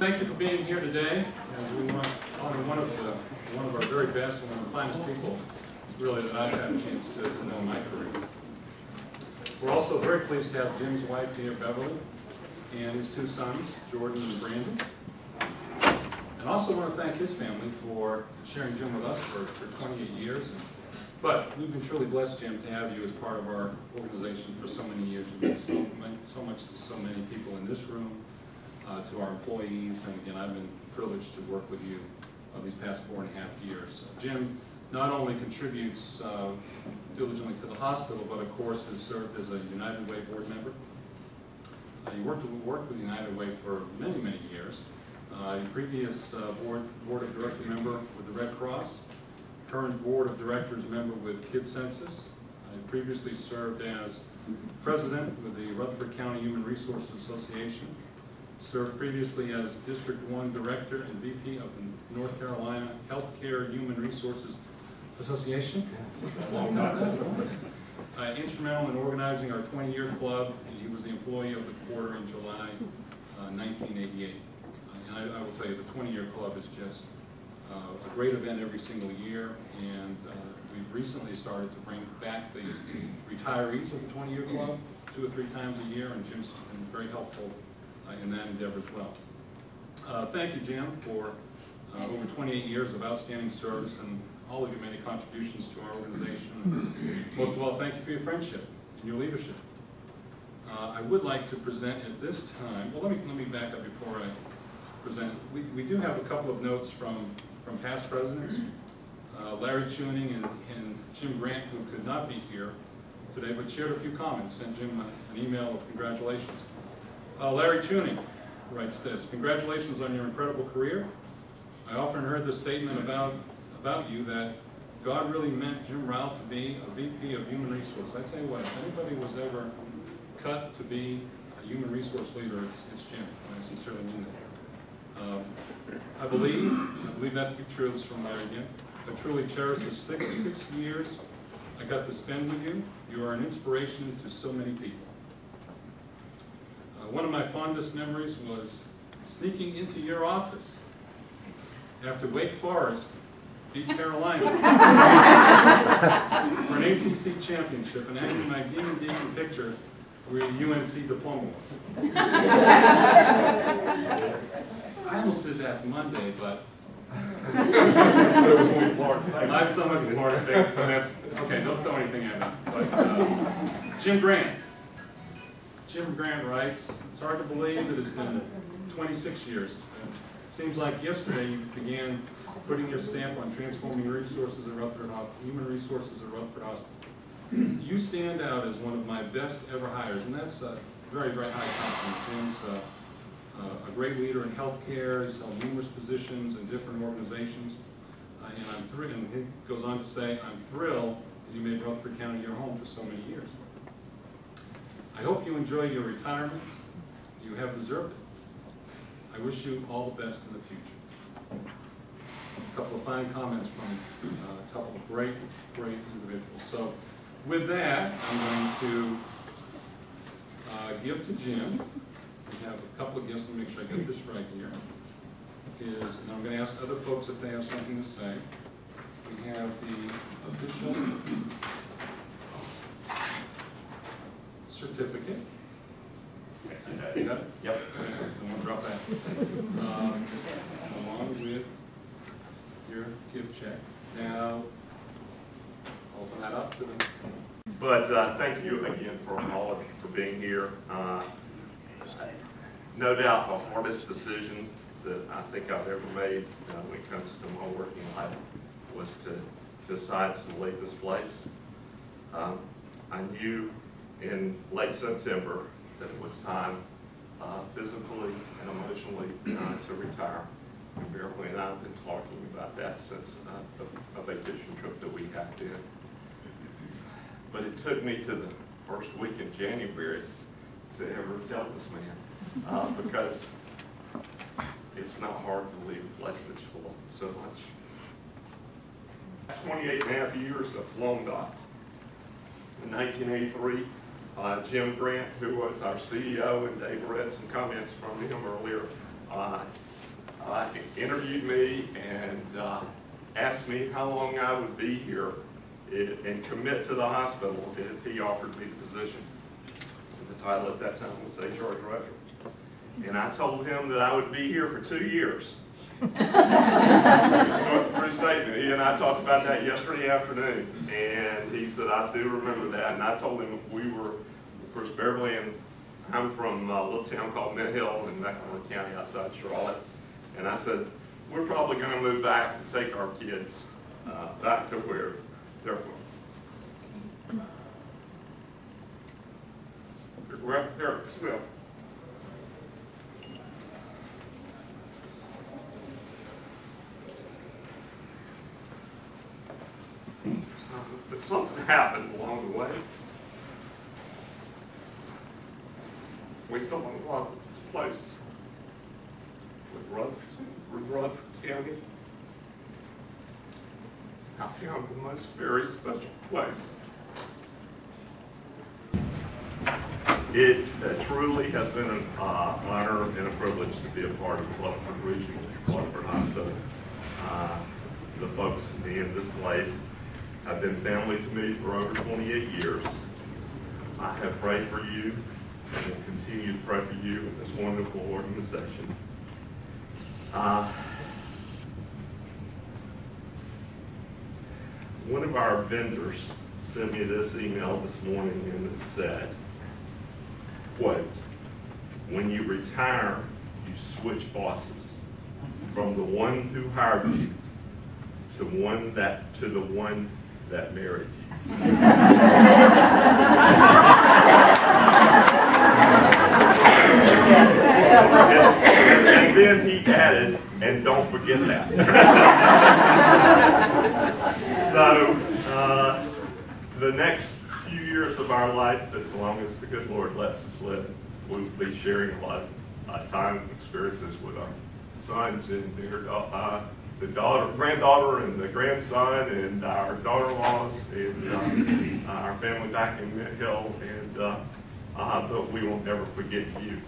Thank you for being here today, as we want to honor one of our very best and one of the finest people, really, that I've had a chance to know in my career. We're also very pleased to have Jim's wife here, Beverly, and his two sons, Jordan and Brandon. And also want to thank his family for sharing Jim with us for 28 years. But we've been truly blessed, Jim, to have you as part of our organization for so many years. You've meant so much to so many people in this room, to our employees, and again, I've been privileged to work with you these past 4.5 years. Jim not only contributes diligently to the hospital, but of course has served as a United Way board member. He worked with United Way for many, many years. A previous board of director member with the Red Cross, current board of directors member with Kid Census. I previously served as president with the Rutherford County Human Resources Association. Served previously as District 1 Director and VP of the North Carolina Healthcare Human Resources Association. Long time. Instrumental in organizing our 20-year club. He was the employee of the quarter in July 1988. And I will tell you, the 20-year club is just a great event every single year, and we've recently started to bring back the retirees of the 20-year club 2 or 3 times a year, and Jim's been very helpful in that endeavor as well. Thank you, Jim, for over 28 years of outstanding service and all of your many contributions to our organization. Most of all, thank you for your friendship and your leadership. I would like to present at this time, well, let me back up before I present. We do have a couple of notes from past presidents. Larry Tuning and Jim Grant, who could not be here today, but shared a few comments, sent Jim an email of congratulations. Larry Tuning writes this: "Congratulations on your incredible career. I often heard the statement about you that God really meant Jim Rowell to be a VP of Human Resources. I tell you what, if anybody was ever cut to be a human resource leader, it's Jim. I sincerely mean that. I believe that to be true." This is from Larry again. "I truly cherish the six years I got to spend with you. You are an inspiration to so many people. One of my fondest memories was sneaking into your office after Wake Forest beat Carolina for an ACC championship and hanging my Demon Deacon picture where your UNC diploma was." I almost did that Monday, but my son went to Florida State, but that's okay. Don't throw anything at me. But Jim Grant. Jim Grant writes, "It's hard to believe that it's been 26 years. It seems like yesterday you began putting your stamp on transforming resources at Rutherford, human resources at Rutherford Hospital. You stand out as one of my best ever hires," and that's a very, very high compliment. Jim's a great leader in healthcare. He's held numerous positions in different organizations, and I'm thrilled. And he goes on to say, "I'm thrilled that you made Rutherford County your home for so many years. I hope you enjoy your retirement. You have deserved it. I wish you all the best in the future." A couple of fine comments from a couple of great individuals. So with that, I'm going to give to Jim. We have a couple of gifts. Let me make sure I get this right here. And I'm going to ask other folks if they have something to say. We have the official certificate. You got it? Yep. I won't drop that. Along with your gift check. Now, open that up to the... But thank you again for all of you for being here. No doubt the hardest decision that I think I've ever made when it comes to my working life was to decide to leave this place. I knew in late September that it was time physically and emotionally to retire. And Beverly and I have been talking about that since a vacation trip that we got in. But it took me to the first week in January to ever tell this man, because it's not hard to leave a place that you love so much. 28.5 years have flown by. In 1983, Jim Grant, who was our CEO, and Dave read some comments from him earlier, interviewed me and asked me how long I would be here and commit to the hospital if he offered me the position. The title at that time was HR Director. And I told him that I would be here for 2 years. Start the true statement. He and I talked about that yesterday afternoon, and he said, I do remember that. And I told him we were, of course, Beverly, and I'm from a little town called Mint Hill in Mecklenburg County outside Charlotte. And I said, we're probably going to move back and take our kids back to where they're from. Your grandparents will. But something happened along the way. We fell in love with this place, with Rutherford County. I found the most very special place. It truly has been an honor and a privilege to be a part of Rutherford Regional, Rutherford Hospital. The folks in this place have been family to me for over 28 years. I have prayed for you and will continue to pray for you in this wonderful organization. One of our vendors sent me this email this morning, and it said, quote, when you retire, you switch bosses from the one who hired you to the one that married you. And then he added, and don't forget that. So, the next few years of our life, as long as the good Lord lets us live, we'll be sharing a lot of time and experiences with our sons and their granddaughter and the grandson and our daughter-in-laws and our family back in Mint Hill, and but we will never forget you.